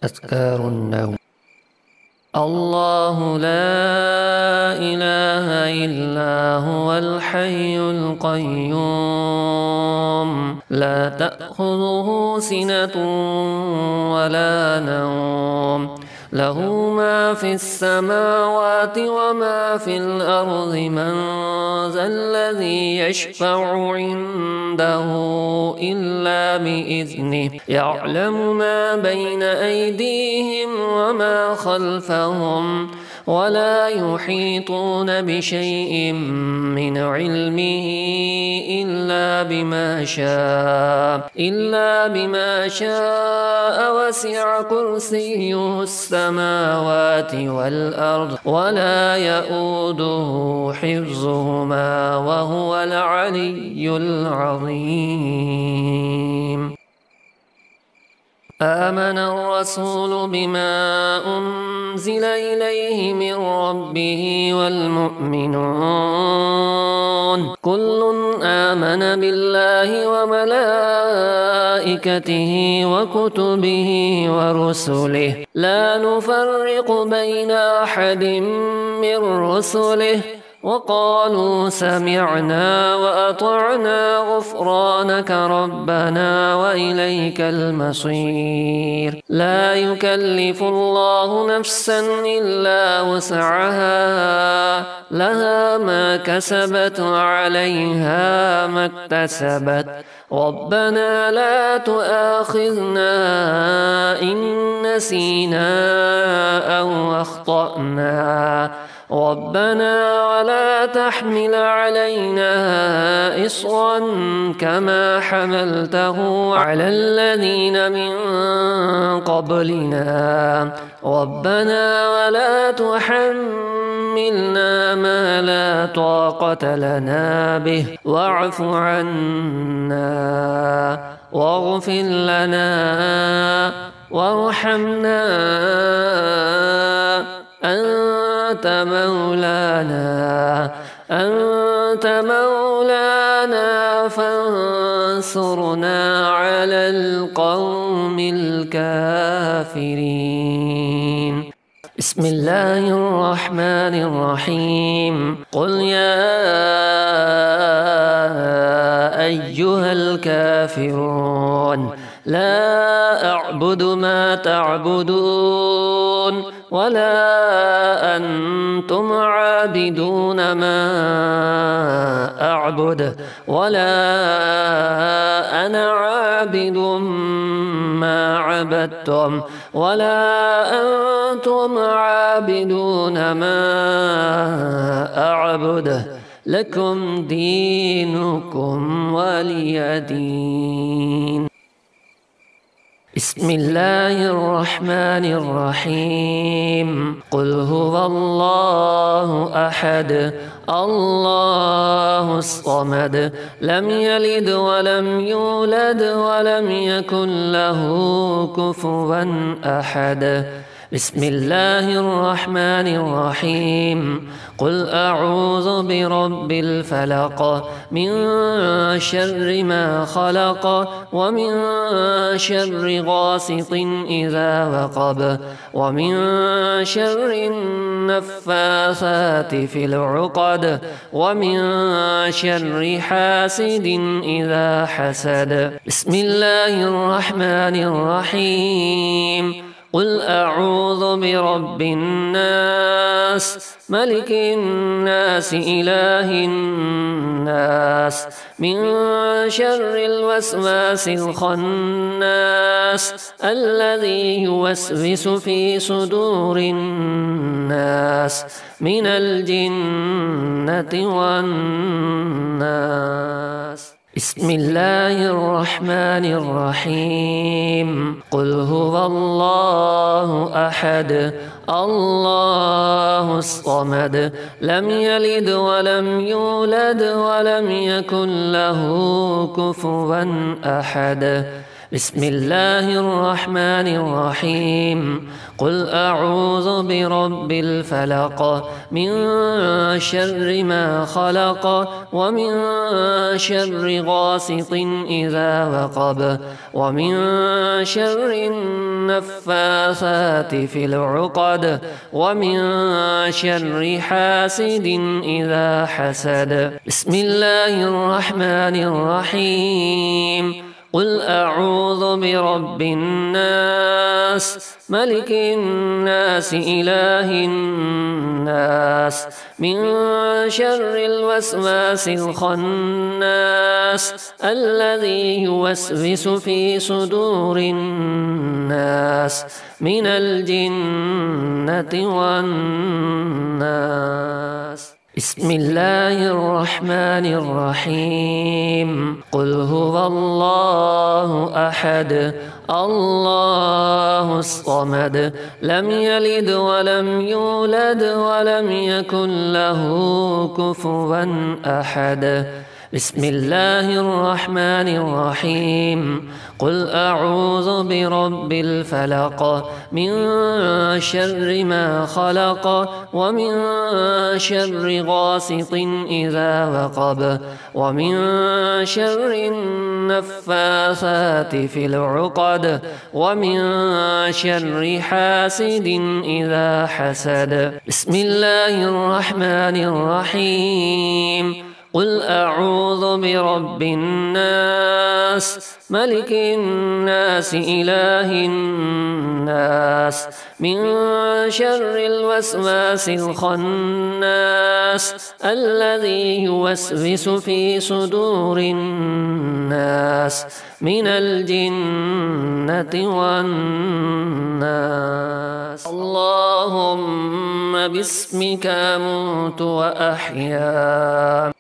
أذكار النوم. الله لا إله إلا هو الحي القيوم لا تأخذه سنة ولا نوم له ما في السماوات وما في الأرض من ذا الذي يشفع عنده إلا بإذنه يعلم ما بين أيديهم وما خلفهم ولا يحيطون بشيء من علمه إلا بما شاء وسع كرسيه السماوات والأرض ولا يؤوده حفظهما وهو العلي العظيم. آمن الرسول بما أنزل إليه من ربه والمؤمنون كل آمن بالله وملائكته وكتبه ورسله لا نفرق بين أحد من رسله وقالوا سمعنا وأطعنا غفرانك ربنا وإليك المصير. لا يكلف الله نفسا إلا وسعها لها ما كسبت وعليها ما اكتسبت ربنا لا تؤاخذنا إن نسينا أو أخطأنا ربنا ولا تحمل علينا إصرا كما حملته على الذين من قبلنا ربنا ولا تحملنا ما لا طاقة لنا به واعف عنا واغفر لنا وارحمنا أنت مولانا فانصرنا على القوم الكافرين. بسم الله الرحمن الرحيم. قل يا أيها الكافرون لا أعبد ما تعبدون ولا أنتم عابدون ما أعبد ولا أنا عابد ما عبدتم ولا أنتم عابدون ما أعبد لكم دينكم ولي دين. بسم الله الرحمن الرحيم. قل هو الله أحد الله الصمد لم يلد ولم يولد ولم يكن له كفوا أحد. بسم الله الرحمن الرحيم. قل أعوذ برب الفلق من شر ما خلق ومن شر غاسق إذا وقب ومن شر النفاثات في العقد ومن شر حاسد إذا حسد. بسم الله الرحمن الرحيم. قل أعوذ برب الناس ملك الناس إله الناس من شر الوسواس الخناس الذي يوسوس في صدور الناس من الجنة والناس. بسم الله الرحمن الرحيم. قل هو الله أحد الله الصمد لم يلد ولم يولد ولم يكن له كفوا أحد. بسم الله الرحمن الرحيم قل أعوذ برب الفلق من شر ما خلق ومن شر غاسق إذا وقب ومن شر النفاثات في العقد ومن شر حاسد إذا حسد بسم الله الرحمن الرحيم قل أعوذ برب الناس ملك الناس إله الناس من شر الوسواس الخناس الذي يوسوس في صدور الناس من الجنة والناس بسم الله الرحمن الرحيم قل هو الله أحد الله الصمد لم يلد ولم يولد ولم يكن له كفوا أحد بسم الله الرحمن الرحيم قل أعوذ برب الفلق من شر ما خلق ومن شر غاسق إذا وقب ومن شر النفاثات في العقد ومن شر حاسد إذا حسد بسم الله الرحمن الرحيم قل أعوذ برب الناس ملك الناس إله الناس من شر الوسواس الخناس الذي يوسوس في صدور الناس من الجنة والناس اللهم باسمك أموت وأحيا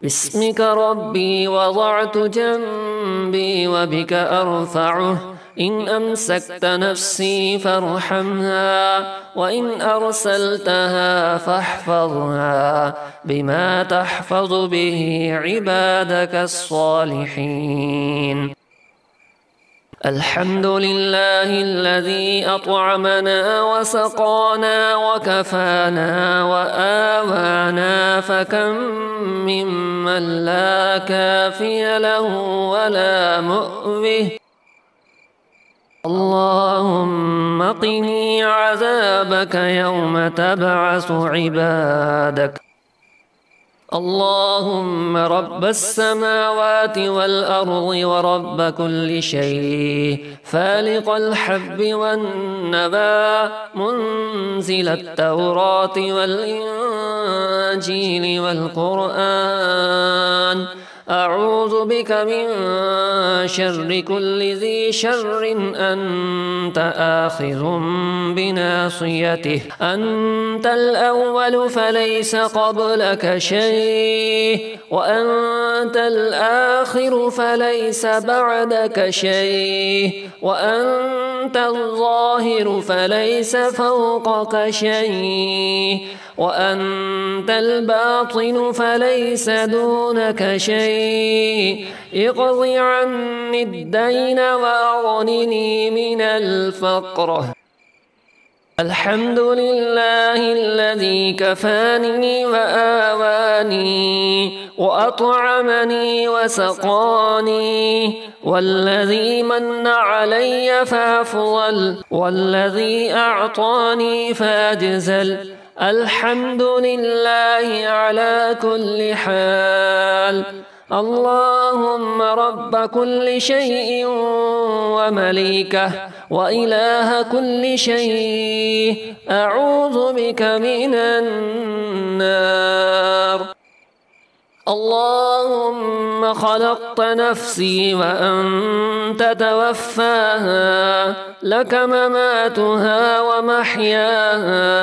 باسمك ربي وضعت جنبي وبك أرفعه إن أمسكت نفسي فارحمها وإن أرسلتها فاحفظها بما تحفظ به عبادك الصالحين الحمد لله الذي أطعمنا وسقانا وكفانا وآوانا فكم ممن لا كافي له ولا مؤوه اللهم قني عذابك يوم تبعث عبادك اللهم رب السماوات والأرض ورب كل شيء فالق الحب والنبى منزل التوراة والإنجيل والقرآن أعوذ بك من شر كل ذي شر أنت آخذ بناصيته أنت الأول فليس قبلك شيء وأنت الآخر فليس بعدك شيء وأنت الظاهر فليس فوقك شيء وأنت الباطن فليس دونك شيء اقض عني الدين وأغنني من الفقر الحمد لله الذي كفاني وآواني وأطعمني وسقاني والذي من علي فأفضل والذي أعطاني فأجزل الحمد لله على كل حال اللهم رب كل شيء ومليكه وإله كل شيء أعوذ بك من النار اللهم خلقت نفسي وأنت توفاها لك مماتها ومحياها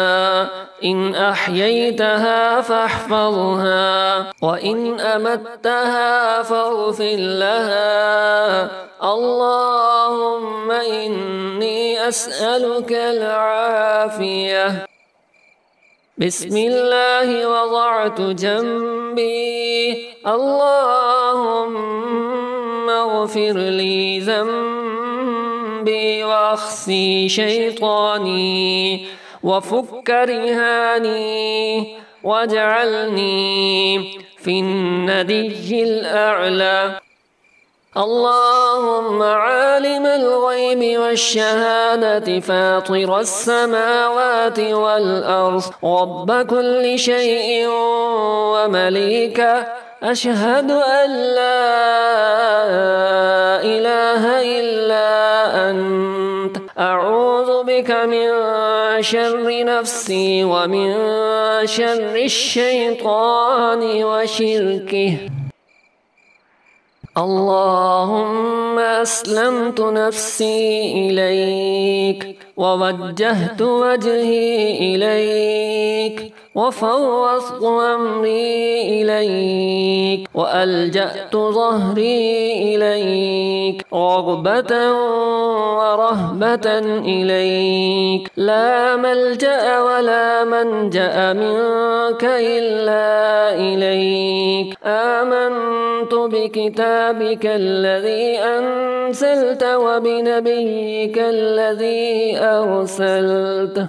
إن أحييتها فاحفظها وإن أمتها فاغفر لها اللهم إني أسألك العافية بسم الله وضعت جنبي اللهم واغفر لي ذنبي واخسي شيطاني وفك رهاني واجعلني في الندي الأعلى. اللهم عالم الغيب والشهادة فاطر السماوات والأرض رب كل شيء ومليكه، أشهد أن لا إله إلا أنت، أعوذ بك من شر نفسي ومن شر الشيطان وشركه. اللهم أسلمت نفسي إليك ووجهت وجهي إليك وفوضت أمري إليك وألجأت ظهري إليك رغبة ورهبة إليك، لا ملجأ ولا منجأ منك إلا إليك. آمنت بكتابك الذي أنزلت وبنبيك الذي أرسلت